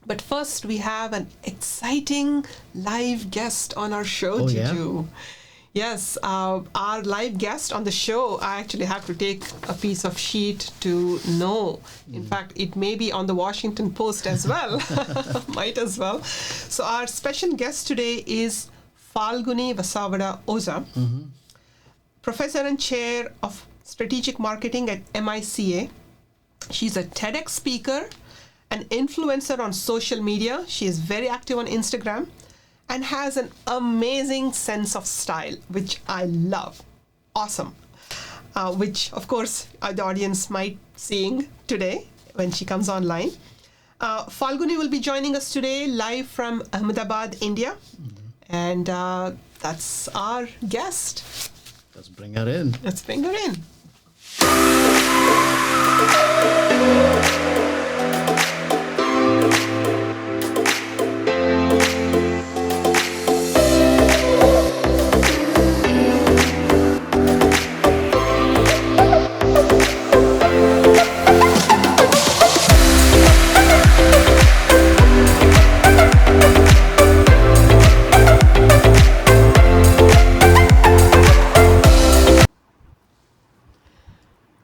But first, we have an exciting live guest on our show, Oh, yeah? Juju. Yes, our live guest on the show, I actually have to take a piece of sheet to know. In fact, it may be on the Washington Post as well. Might as well. So, our special guest today is Falguni Vasavada Oza, professor and chair of strategic marketing at MICA. She's a TEDx speaker, an influencer on social media. She is very active on Instagram and has an amazing sense of style, which I love. Awesome. Which, of course, the audience might seeing today when she comes online. Falguni will be joining us today live from Ahmedabad, India. And that's our guest. Let's bring her in. Let's bring her in.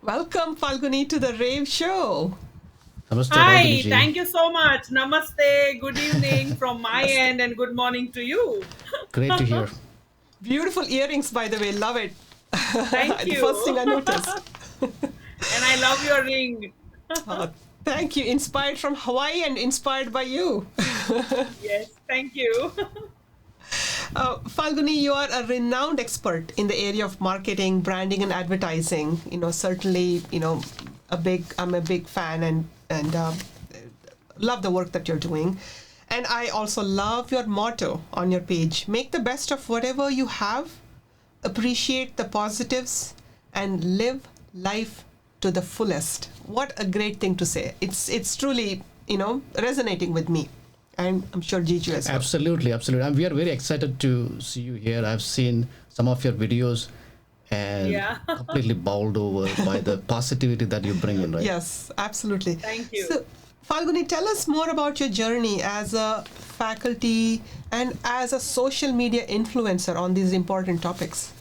Welcome, Falguni, to the Rave Show. Namaste, Hi, Falguni ji. thank you so much. Namaste, good evening from my end, and good morning to you. Great to hear. Beautiful earrings, by the way. Love it. Thank The first thing I you. noticed. And I love your ring. Thank you. Inspired from Hawaii and inspired by you. Yes, thank you. Falguni, you are a renowned expert in the area of marketing, branding, and advertising. Certainly, I'm a big fan and love the work that you're doing. And I also love your motto on your page: make the best of whatever you have, appreciate the positives, and live life to the fullest. What a great thing to say. It's truly, resonating with me. And I'm sure Jiju as well. Absolutely, absolutely. And we are very excited to see you here. I've seen some of your videos and Yeah. completely bowled over by the positivity that you bring in, right? Yes, absolutely. Thank you. So, Falguni, tell us more about your journey as a faculty and as a social media influencer on these important topics.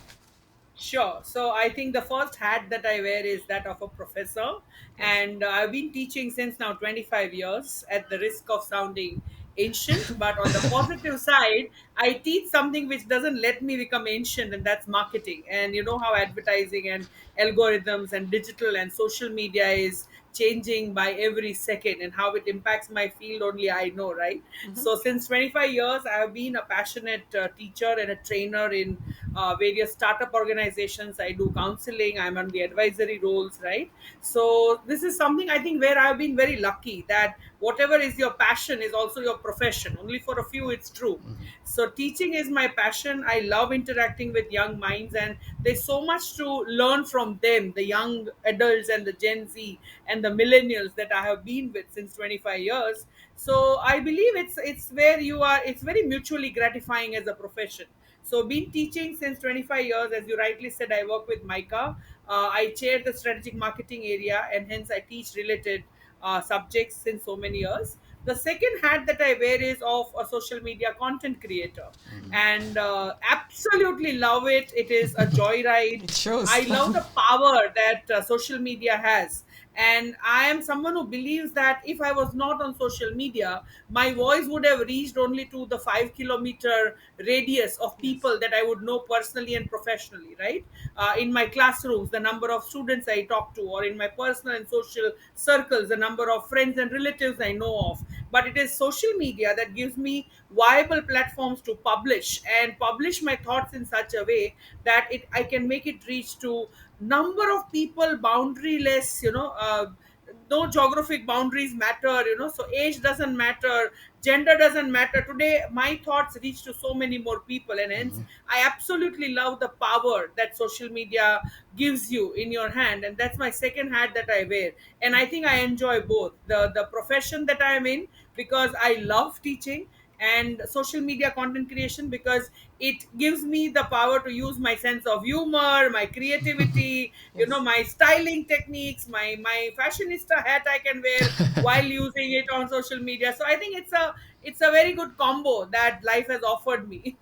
Sure. So I think the first hat that I wear is that of a professor. And I've been teaching since now 25 years at the risk of sounding ancient. But on the positive side, I teach something which doesn't let me become ancient, and that's marketing. And you know how advertising and algorithms and digital and social media is changing by every second, and how it impacts my field only I know, right? Mhm. So since 25 years I have been a passionate teacher and a trainer in various startup organizations. I do counseling, I'm on the advisory roles, right? So this is something I think where I've been very lucky, that whatever is your passion is also your profession. Only for a few it's true. So teaching is my passion. I love interacting with young minds, and there's so much to learn from them, the young adults and the Gen Z and the millennials that I have been with since 25 years. So I believe it's where you are, it's very mutually gratifying as a profession. So been teaching since 25 years. As you rightly said, I work with Micah. I chair the strategic marketing area, and hence I teach related subjects since so many years. The second hat that I wear is of a social media content creator, and absolutely love it. It is a joyride. It shows. I love the power that social media has. And I am someone who believes that if I was not on social media, my voice would have reached only to the 5 kilometer radius of Yes. people that I would know personally and professionally, right? In my classrooms, the number of students I talk to, or in my personal and social circles, the number of friends and relatives I know of. But it is social media that gives me viable platforms to publish my thoughts in such a way that I can make it reach to number of people boundaryless, no geographic boundaries matter, so age doesn't matter, gender doesn't matter. Today my thoughts reach to so many more people, and hence I absolutely love the power that social media gives you in your hand. And that's my second hat that I wear. And I think I enjoy both the profession that I am in, because I love teaching, and social media content creation, because it gives me the power to use my sense of humor, my creativity, Yes. my styling techniques, my fashionista hat I can wear while using it on social media. So I think it's a very good combo that life has offered me.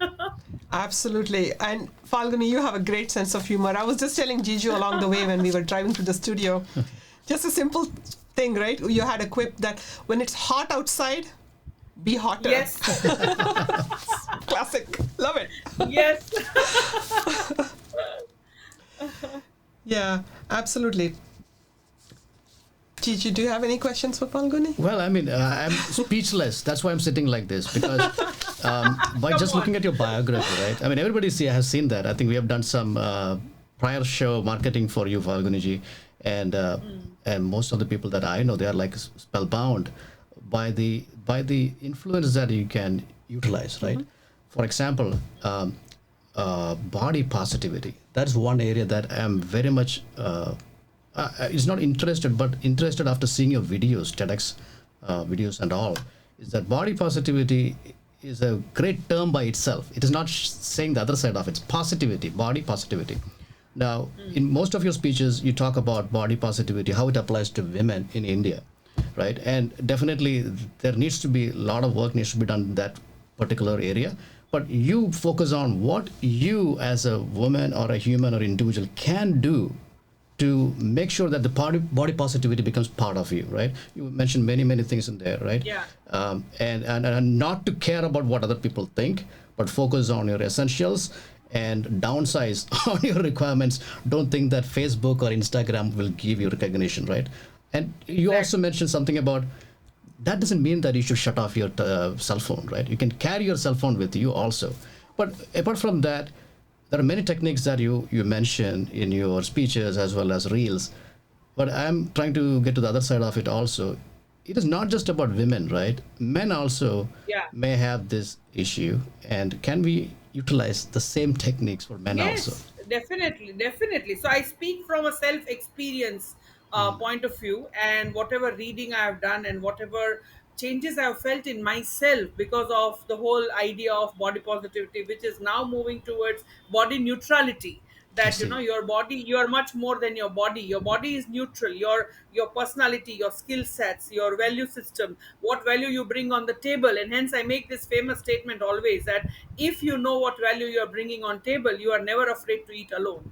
Absolutely. And Falguni, you have a great sense of humor. I was just telling Jiju along the way when we were driving to the studio, just a simple thing, right? You had a quip that when it's hot outside, be hotter. Yes. Classic. Love it. Yes. Yeah, absolutely. Jiju, do you have any questions for Falguni? Well, I mean, I'm speechless. That's why I'm sitting like this, because by Come just on. looking at your biography, right? I mean, everybody has seen that. I think we have done some prior show marketing for you, Falguniji, and most of the people that I know, they are like spellbound by the influence that you can utilize, right? For example, body positivity. That's one area that I'm very much. Is not interested, but interested after seeing your videos, TEDx videos and all, is that body positivity is a great term by itself. It is not saying the other side of it. It's positivity, body positivity. Now, in most of your speeches, you talk about body positivity, how it applies to women in India, right? And definitely there needs to be a lot of work needs to be done in that particular area. But you focus on what you as a woman or a human or individual can do to make sure that the body positivity becomes part of you, right? You mentioned many things in there, right? Yeah. And not to care about what other people think, but focus on your essentials and downsize on your requirements. Don't think that Facebook or Instagram will give you recognition, right? And you also mentioned something about that doesn't mean that you should shut off your cell phone, right? You can carry your cell phone with you also. But apart from that, there are many techniques that you mention in your speeches as well as reels. But I'm trying to get to the other side of it also. It is not just about women, right? Men also Yeah. may have this issue. And can we utilize the same techniques for men also? Yes, definitely. So I speak from a self experience point of view, and whatever reading I have done and whatever changes I have felt in myself because of the whole idea of body positivity, which is now moving towards body neutrality. I That see. your body, you are much more than your body. Your body is neutral. Your personality, your skill sets, your value system, what value you bring on the table. And hence I make this famous statement always, that if you know what value you are bringing on table, you are never afraid to eat alone.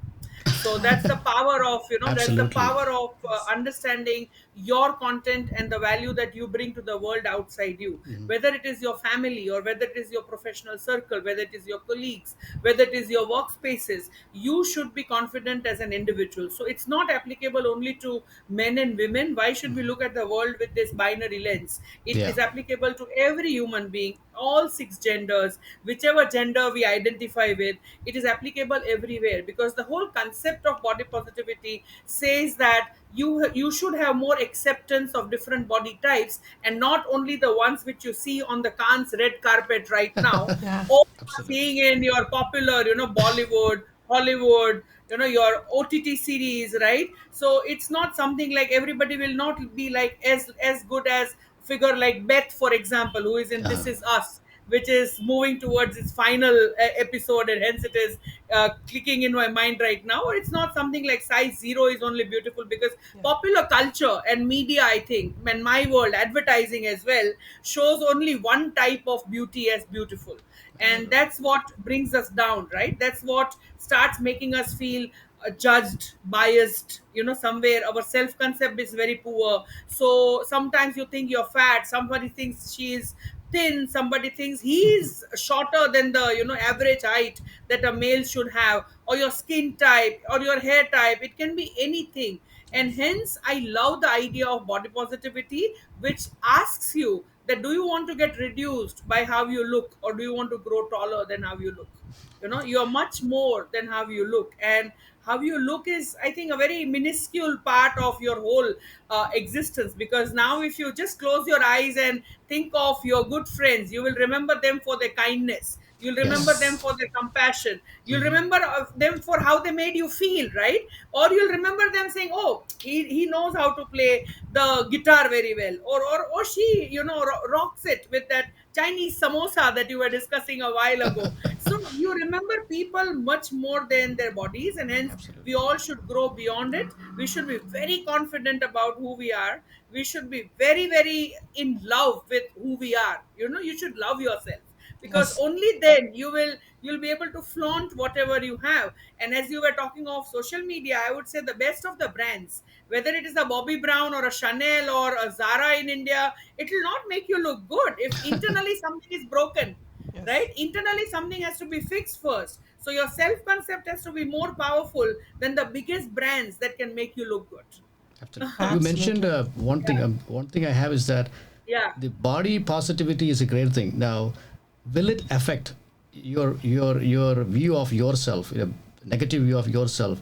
So that's the power of, that's the Absolutely. power of Yes. understanding your content and the value that you bring to the world outside you, whether it is your family or whether it is your professional circle, whether it is your colleagues, whether it is your workspaces. You should be confident as an individual. So it's not applicable only to men and women. Why should we look at the world with this binary lens? It Yeah. is applicable to every human being, all six genders, whichever gender we identify with. It is applicable everywhere, because the whole concept of body positivity says that you should have more acceptance of different body types, and not only the ones which you see on the Cannes red carpet right now, Yeah. or Absolutely. seeing in your popular, Bollywood, Hollywood, your OTT series, right? So it's not something like everybody will not be like as good as figure like Beth, for example, who is in This Uh, Is Us, which is moving towards its final episode, and hence it is clicking in my mind right now. Or it's not something like Size Zero is only beautiful, because Yeah. popular culture and media, I think, and my world, advertising as well, shows only one type of beauty as beautiful. And that's what brings us down, right? That's what starts making us feel judged, biased. Somewhere our self concept is very poor. So sometimes you think you're fat, somebody thinks she is thin, somebody thinks he's shorter than the average height that a male should have, or your skin type or your hair type. It can be anything. And hence I love the idea of body positivity, which asks you that, do you want to get reduced by how you look, or do you want to grow taller than how you look? You're much more than how you look. And how you look is, I think, a very minuscule part of your whole existence. Because now if you just close your eyes and think of your good friends, you will remember them for their kindness, you'll remember them yes. for their compassion, you'll remember them for how they made you feel, right? Or you'll remember them saying, oh, he knows how to play the guitar very well, or she rocks it with that Chinese samosa that you were discussing a while ago. So you remember people much more than their bodies, and hence we Absolutely. all should grow beyond it. We should be very confident about who we are. We should be very, very in love with who we are. You should love yourself, because Yes. only then you'll be able to flaunt whatever you have. And as you were talking of social media, I would say the best of the brands, whether it is a Bobby Brown or a Chanel or a Zara in India, it will not make you look good if internally something is broken, Yes. right? Internally something has to be fixed first. So your self concept has to be more powerful than the biggest brands that can make you look good. Absolutely. You mentioned Absolutely. one thing. Yeah, One thing I have is that yeah, the body positivity is a great thing. Now, will it affect your view of yourself, your negative view of yourself?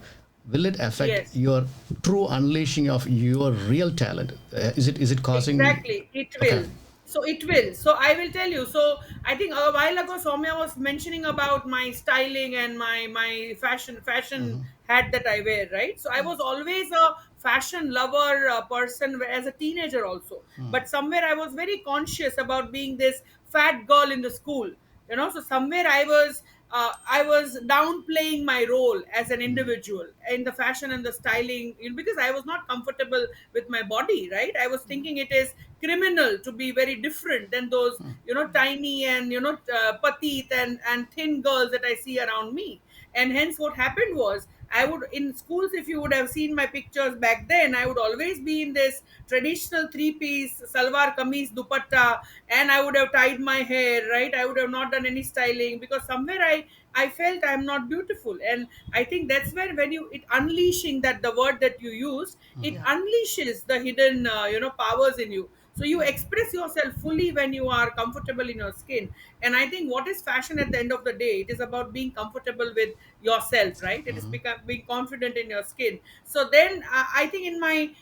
Will it affect yes. your true unleashing of your real talent? Is it causing? Exactly, it Okay. will. So it will. So I will tell you. So I think a while ago, Soumya was mentioning about my styling and my fashion hat that I wear, right? So I was always a fashion lover person as a teenager also. But somewhere I was very conscious about being this fat girl in the school. So somewhere I was downplaying my role as an individual in the fashion and the styling, because I was not comfortable with my body, right? I was thinking it is criminal to be very different than those tiny and petite and thin girls that I see around me. And hence what happened was, I would, in schools, if you would have seen my pictures back then, I would always be in this traditional three piece salwar kameez dupatta, and I would have tied my hair, right? I would have not done any styling, because somewhere I felt I'm not beautiful. And I think that's where, when you it unleashing, that the word that you use, it Yeah. unleashes the hidden powers in you. So you express yourself fully when you are comfortable in your skin. And I think what is fashion at the end of the day, it is about being comfortable with yourself, right? It is being confident in your skin. So then I think in my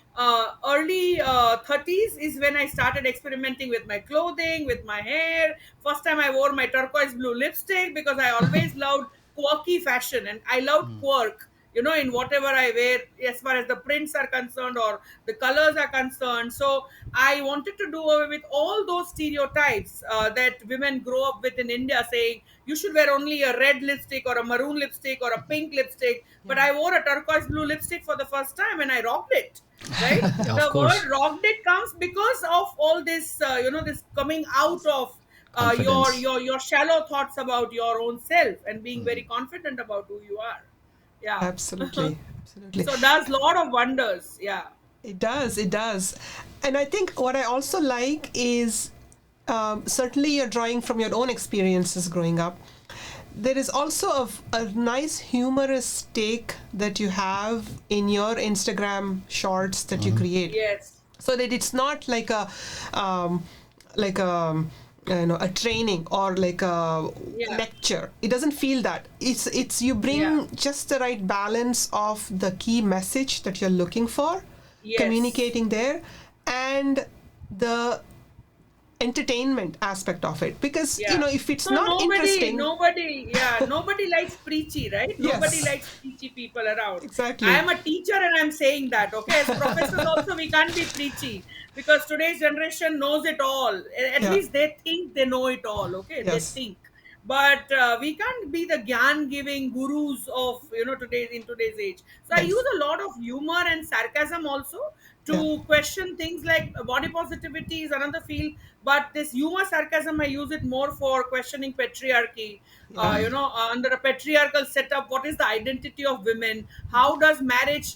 early 30s is when I started experimenting with my clothing, with my hair. First time I wore my turquoise blue lipstick, because I always loved quirky fashion, and I loved quirk, in whatever I wear, as far as the prints are concerned or the colors are concerned. So I wanted to do away with all those stereotypes that women grow up with in India, saying you should wear only a red lipstick or a maroon lipstick or a pink lipstick. But Yeah. I wore a turquoise blue lipstick for the first time and I rocked it, right? Yeah, of The course. word rocked it comes because of all this, this coming out of your Confidence. your your shallow thoughts about your own self and being very confident about who you are. Yeah. Absolutely. Absolutely. So does lot of wonders. Yeah. It does. It does. And I think what I also like is certainly you're drawing from your own experiences growing up. There is also a nice humorous take that you have in your Instagram shorts that you create, Yes. so that it's not um, like a a training or like a Yeah. lecture. It doesn't feel that. It's you Yeah. bring just the right balance of the key message that you're looking for, Yes. communicating there, and the entertainment aspect of it, because Yeah. if it's So not interesting. nobody likes preachy, right? Nobody Yes, likes preachy people around. I exactly. am a teacher and I'm saying that, okay? As professors also, we can't be preachy, because today's generation knows it all. At Yeah. least they think they know it all, okay? They Yes. think. But we can't be the gyan giving gurus of today's age. So I use Yes. a lot of humor and sarcasm also Yeah. to question things like body positivity is another field, but this humor sarcasm I use it more for questioning patriarchy. Yeah. Under a patriarchal setup, what is the identity of women? How does marriage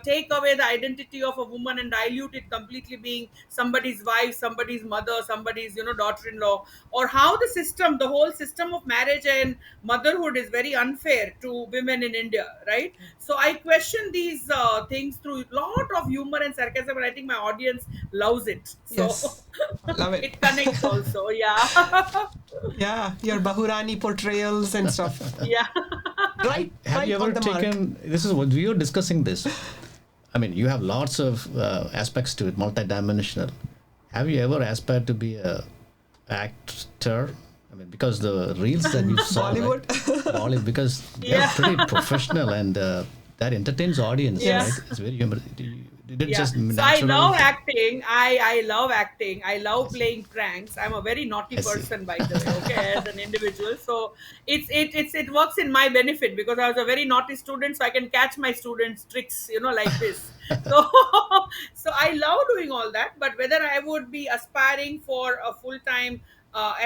take away the identity of a woman and dilute it completely, being somebody's wife, somebody's mother, somebody's daughter-in-law? Or how the whole system of marriage and motherhood is very unfair to women in India, right? So I question these things through a lot of humor and sarcasm, and I think my audience loves it. So Yes. Love it. it connects also. Yeah. Yeah, your Bahurani portrayals and stuff. Yeah. Right, Have right you on ever the mark. taken? This is what we were discussing. This. I mean, you have lots of aspects to it, multidimensional. Have you ever aspired to be a actor? I mean, because the reels that you saw, right? Bollywood. Bollywood, because they're Yeah. pretty professional and that entertains audience, Yeah. right? It's very humorous. Did it Yeah. just So I naturally? love acting. I love acting. I love see. playing pranks. I'm a very naughty I see. person, by the way. Okay, as an individual, so it works in my benefit because I was a very naughty student, so I can catch my students' tricks, like this. So so I love doing all that. But whether I would be aspiring for a full time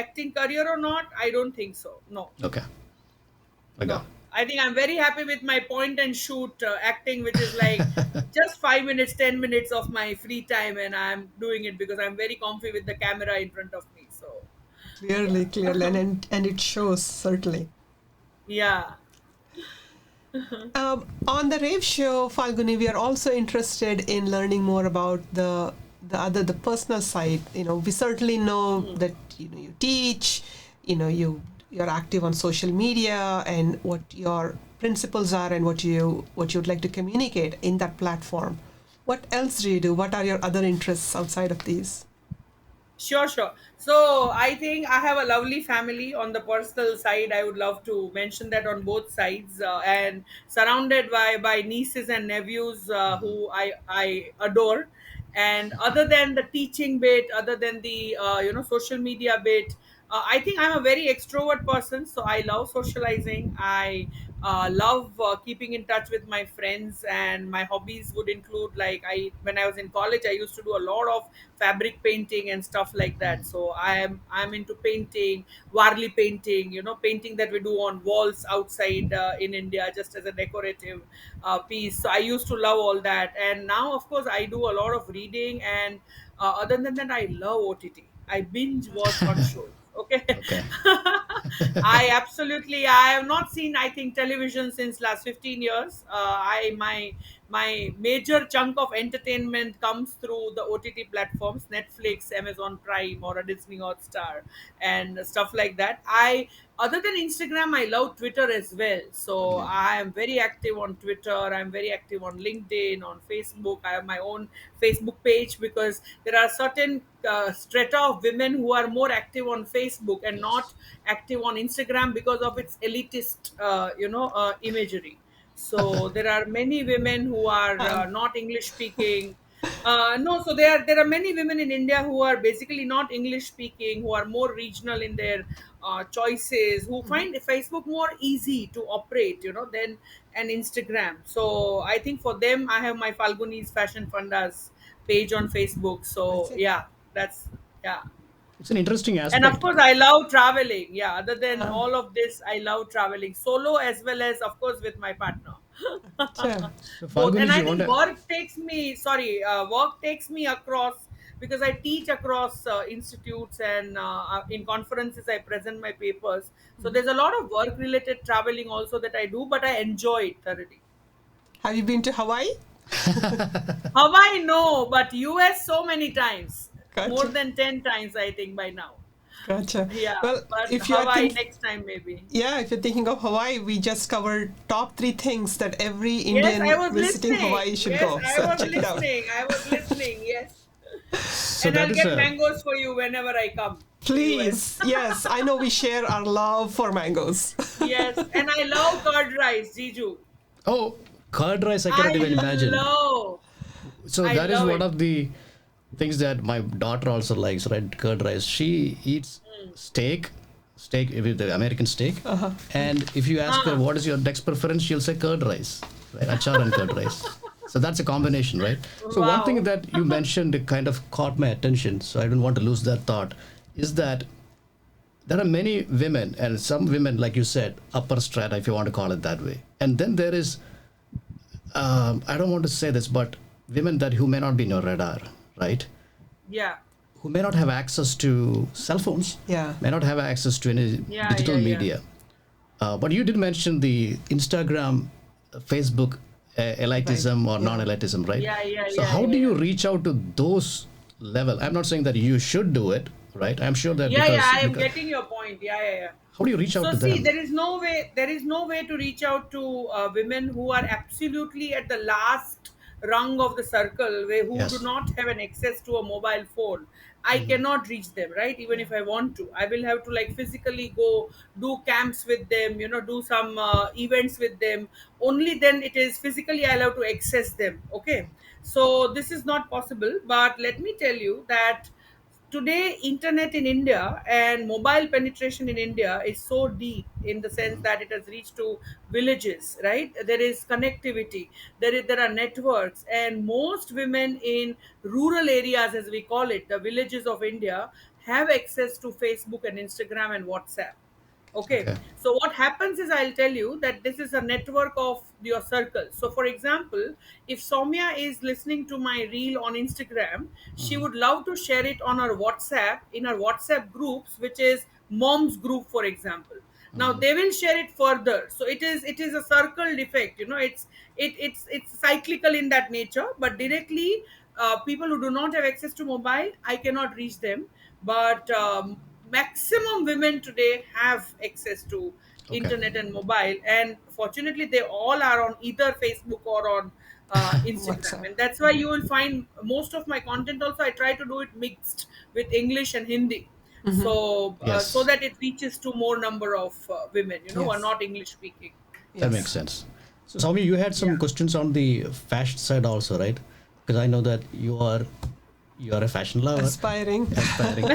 acting career or not, I don't think so. No. Okay. I No, got. I think I'm very happy with my point and shoot acting, which is like just 5 minutes, 10 minutes of my free time, and I'm doing it because I'm very comfy with the camera in front of me. So, Clearly, yeah, clearly, and it shows certainly. yeah, On the Rave Show, Falguni, we are also interested in learning more about the personal side. We certainly know that you teach, you're active on social media, and what your principles are and what you'd like to communicate in that platform. What else do you do? What are your other interests outside of these? sure, sure. So I think I have a lovely family on the personal side. I would love to mention that on both sides, and surrounded by nieces and nephews who I adore. And other than the teaching bit, other than the social media bit, I think I'm a very extrovert person, so I love socializing. I love keeping in touch with my friends, and my hobbies would include, like, I when I was in college, I used to do a lot of fabric painting and stuff like that. So I'm into painting, warli painting, painting that we do on walls outside in India, just as a decorative piece. So I used to love all that, and now of course I do a lot of reading, and other than that, I love OTT. I binge watch on shows. Okay. Okay. I have not seen, I think, television since last 15 years. I my major chunk of entertainment comes through the OTT platforms, Netflix, Amazon Prime, or a Disney Hotstar, and stuff like that. Other than Instagram, I love Twitter as well. So Okay. I am very active on Twitter. I'm very active on LinkedIn, on Facebook. I have my own Facebook page because there are certain strata of women who are more active on Facebook and Yes. not active on Instagram because of its elitist, imagery. So there are many women who are Um, not English speaking. No, so there are many women in India who are basically not English speaking, who are more regional in their choices, who find Facebook more easy to operate, than an Instagram. So I think for them, I have my Falguni's Fashion Fundas page on Facebook. I So see. yeah, that's yeah. It's an interesting And of aspect. course, I love traveling. Yeah, other than Uh, all of this, I love traveling solo as well as, of course, with my partner. sure. So Both. And Falguni, I you want think to? work takes me across, because I teach across institutes, and in conferences, I present my papers. So there's a lot of work related traveling also that I do, but I enjoy it thoroughly. Have you been to Hawaii? Hawaii, no, but US so many times, more Gotcha. than 10 times, I think, by now. Gotcha. Yeah, Well, but if you are Hawaii think, next time maybe. yeah, if you're thinking of Hawaii, we just covered top 3 things that every Yes, I Indian was visiting listening. Hawaii should Yes, go. I So was check it out. listening. I was listening. Yes. So And that I'll is get a. mangoes for you whenever I come to US. Please, yes, I know we share our love for mangoes. Yes, and I love curd rice, Jiju. Oh, curd rice! I cannot I even imagine. love, So I that is love one it. of the things that my daughter also likes, right? Curd rice. She eats steak with the American steak, and if you ask her Uh, what is your next preference, she'll say curd rice, right? Achar and curd rice. So that's a combination, right? So one thing wow. that you mentioned that kind of caught my attention, so I don't want to lose that thought, is that there are many women, and some women, like you said, upper strata, if you want to call it that way, and then there is I don't want to say this, but women that who may not be in your radar, right? Yeah, Who may not have access to cell phones, Yeah. may not have access to any yeah, digital yeah, yeah. media. But you did mention the Instagram, Facebook Right. elitism or Yeah. non-elitism, right? Yeah, yeah, So yeah, how yeah, do you yeah. reach out to those level? I'm not saying that you should do it, right? I'm sure that Yeah, yeah, I am because getting your point. Yeah, yeah, yeah. how do you reach out So to see, them? there is no way to reach out to women who are absolutely at the last rung of the circle, who do Yes. not have an access to a mobile phone. I cannot reach them, right? Even if I want to, I will have to like physically go do camps with them, do some events with them. Only then it is physically I'll have to access them. Okay, so this is not possible. But let me tell you that today internet in India and mobile penetration in India is so deep in the sense that it has reached to villages, right? There is connectivity, there are networks, and most women in rural areas, as we call it, the villages of India, have access to Facebook and Instagram and WhatsApp. Okay, Okay. so what happens is, I'll tell you that this is a network of your circle. So for example, if Soumya is listening to my reel on Instagram, she would love to share it on her WhatsApp, in her WhatsApp groups, which is mom's group, for example. Now they will share it further, so it is a circle effect, it's cyclical in that nature. But directly, people who do not have access to mobile, I cannot reach them. But maximum women today have access to Okay. internet and mobile, and fortunately they all are on either Facebook or on Instagram. WhatsApp. And that's why you will find most of my content also, I try to do it mixed with English and Hindi, so Yes, that it reaches to more number of women, who are Yes. not English speaking. that makes Yes. sense. So, Swami, you had some Yeah. questions on the fashion side also, right? Because I know that you are a fashion lover, Aspiring. aspiring.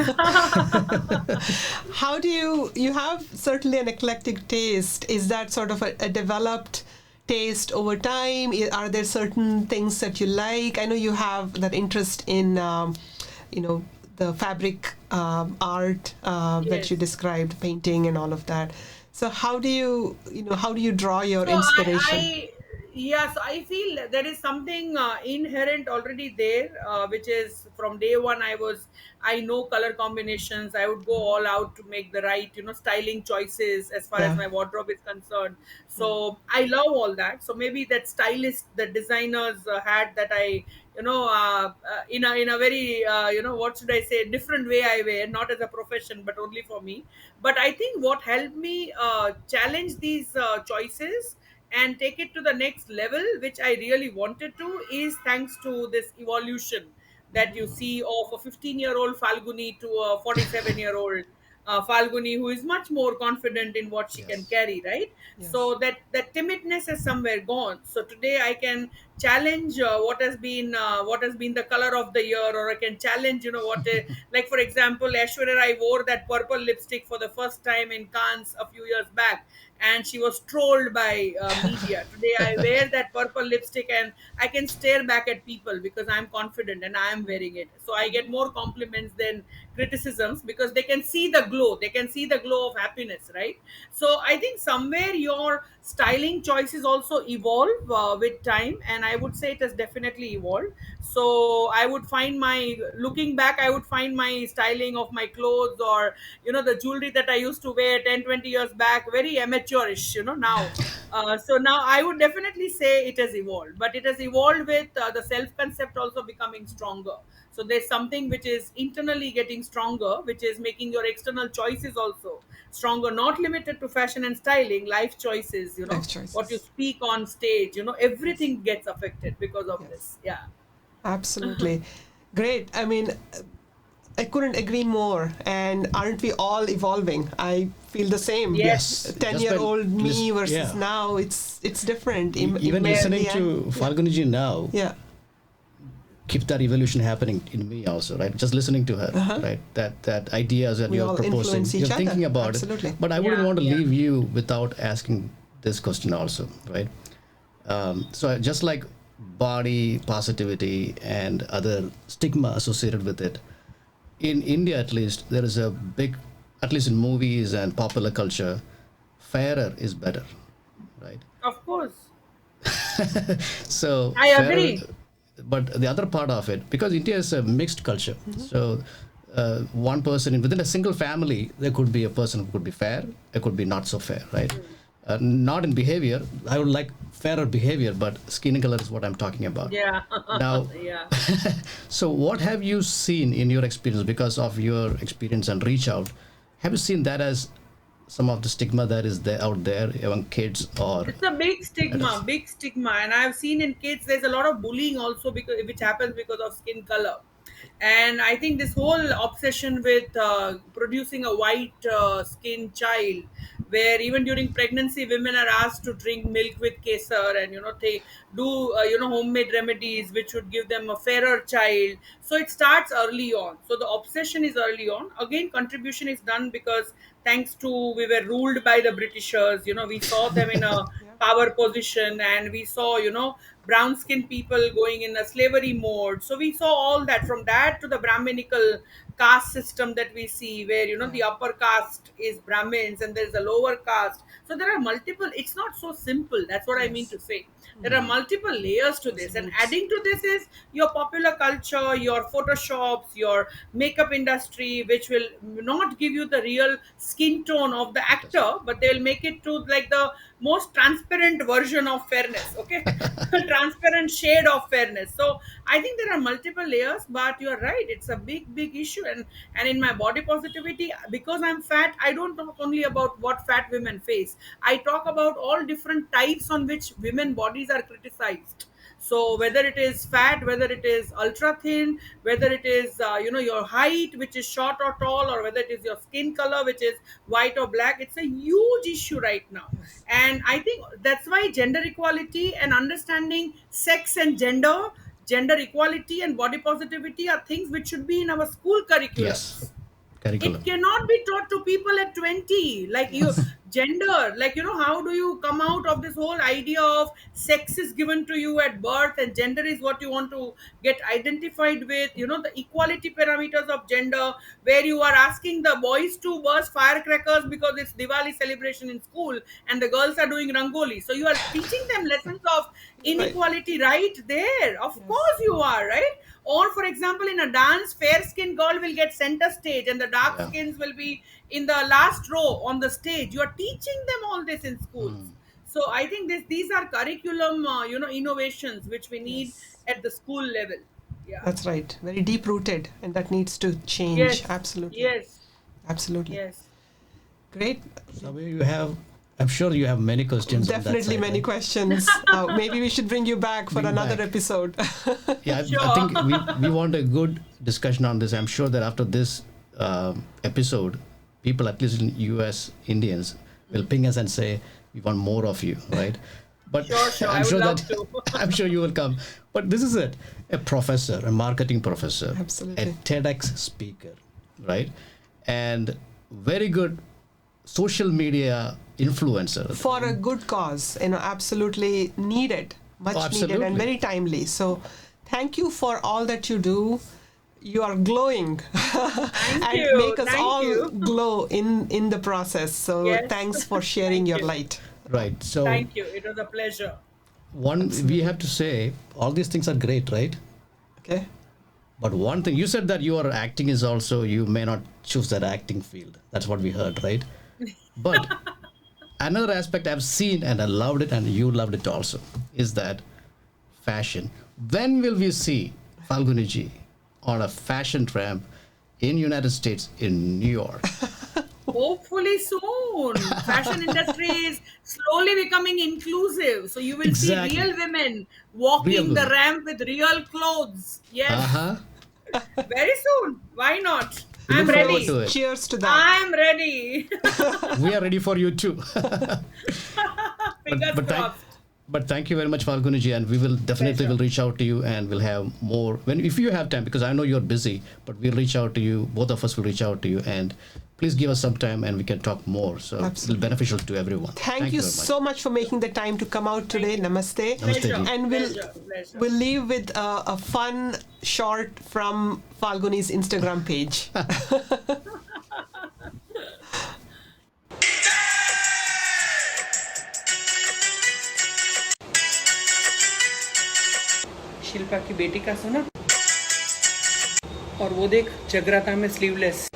How do you have certainly an eclectic taste? Is that sort of a developed taste over time? Are there certain things that you like? I know you have that interest in, the fabric art that you Yes. described, painting and all of that. So how do you draw your So inspiration? so I feel that there is something inherent already there, which is from day one. I know color combinations. I would go all out to make the right, styling choices as far as Yeah. my wardrobe is concerned. So I love all that. So maybe that stylist, the designers had that I, in a very, what should I say, different way I wear, not as a profession, but only for me. But I think what helped me challenge these choices and take it to the next level, which I really wanted to, is thanks to this evolution that you see of a 15-year-old Falguni to a 47-year-old Falguni, who is much more confident in what she can Yes. carry, right? Yes. So that timidness is somewhere gone. So today I can challenge what has been the color of the year, or I can challenge, like for example, Aishwarya Rai wore that purple lipstick for the first time in Cannes a few years back, and she was trolled by media. Today I wear that purple lipstick and I can stare back at people because I'm confident and I am wearing it. So I get more compliments than criticisms, because they can see the glow, they can see the glow of happiness, right? So I think somewhere your styling choices also evolve with time, and I would say it has definitely evolved. So I would find my looking back, I would find my styling of my clothes, or the jewelry that I used to wear 10, 20 years back, very amateurish, now. So now I would definitely say it has evolved, but it has evolved with the self concept also becoming stronger. So there's something which is internally getting stronger, which is making your external choices also stronger, not limited to fashion and styling, life choices, Life what you choices. speak on stage, Yes. everything gets affected because of Yes. this. Yeah. Absolutely. Great. I mean, I couldn't agree more. And aren't we all evolving? I feel the same. Yes. Yes. 10-year-old me versus Yeah. now, it's different. Even Where listening the to end- Falguniji now, Yeah. keep that evolution happening in me also, right? Just listening to her, right? That ideas that We you're all proposing, influence each you're other. thinking about Absolutely. it. But I wouldn't Yeah, want to yeah. leave you without asking this question also, right? So just like body positivity and other stigma associated with it, in India at least, there is a big, at least in movies and popular culture, fairer is better, right? Of course. So I fairer, agree. but the other part of it, because India is a mixed culture, so one person within a single family, there could be a person who could be fair, it could be not so fair, right? Not in behavior. I would like fairer behavior, but skin color is what I'm talking about. Yeah. Now, Yeah. so what have you seen in your experience, because of your experience and reach out? Have you seen that as some of the stigma that is there out there among kids or It's a adults? big stigma, and I've seen in kids there's a lot of bullying also, because which happens because of skin color. And I think this whole obsession with producing a white skin child, where even during pregnancy women are asked to drink milk with kesar, and they do homemade remedies which would give them a fairer child. So it starts early on. So the obsession is early on. Again, contribution is done because thanks to we were ruled by the Britishers. We saw them in a power position, and we saw brown skinned people going in a slavery mode. So we saw all that, from that to the Brahminical caste system that we see, where the upper caste is Brahmins and there's a lower caste. So there are multiple, it's not so simple. That's what I mean to say. There are multiple layers to this, and adding to this is your popular culture, your photoshops, your makeup industry, which will not give you the real skin tone of the actor, but they'll make it to like the most transparent version of fairness. Okay. Transparent shade of fairness. So I think there are multiple layers, but you're right, it's a big issue. And in my body positivity, because I'm fat, I don't talk only about what fat women face. I talk about all different types on which women bodies are criticized. So whether it is fat, whether it is ultra thin, whether it is your height, which is short or tall, or whether it is your skin color, which is white or black, it's a huge issue right now. And I think that's why gender equality and understanding sex and gender equality and body positivity are things which should be in our school Yes. curriculums. Curriculum. It cannot be taught to people at 20. Like gender, like how do you come out of this whole idea of sex is given to you at birth and gender is what you want to get identified with, the equality parameters of gender, where you are asking the boys to burst firecrackers because it's Diwali celebration in school and the girls are doing rangoli. So you are teaching them lessons of inequality right there. Of course you are, right? Or for example, in a dance, fair skinned girl will get center stage and the dark Yeah. skins will be in the last row on the stage. You are teaching them all this in schools. So I think these are curriculum innovations which we need Yes. at the school level. Yeah. That's right. Very deep rooted, and that needs to change. Yes. Absolutely. Yes. Absolutely. Yes. Great. So I'm sure you have many questions. on that Definitely side, many right? questions. Maybe we should bring you back for Bring another back. episode. Yeah, I Sure. think we want a good discussion on this. I'm sure that after this episode, people, at least in US, Indians, will ping us and say, we want more of you, right? But Sure. I I'm would sure love that to. I'm sure you will come. But this is it. A professor, a marketing professor, Absolutely. a TEDx speaker, right? And very good social media influencer. For a good cause, absolutely needed, much needed, Absolutely. and very timely. So, thank you for all that you do. You are glowing, and you. make us Thank all you. glow in the process. So, Yes. thanks for sharing Thank your you. light. Right. So Thank you. It was a pleasure. we have to say all these things are great, right? Okay. But one thing, you said that your acting is also, you may not choose that acting field. That's what we heard, right? But another aspect I've seen and I loved it, and you loved it also, is that fashion. When will we see Falguniji on a fashion tramp in United States, in New York? Hopefully soon. Fashion industry is slowly becoming inclusive. So you will Exactly. see real women walking Real the women. ramp with real clothes. Yes. Uh-huh. Very soon. Why not? We I'm look forward ready. to it. Cheers to that. I'm ready. We are ready for you too. Fingers crossed. But thank you very much, Falguniji, and we will definitely Pleasure. will reach out to you, and we'll have more if you have time, because I know you're busy, but we'll reach out to you. Both of us will reach out to you, and please give us some time and we can talk more. So Absolutely. it'll be beneficial to everyone. Thank you very much. so much for making the time to come out today. Namaste. Namaste, Pleasure. ji. And Pleasure. we'll leave with a fun short from Falguni's Instagram page. Shilpa की बेटी का सुना, और वो देख जगराता में sleeveless.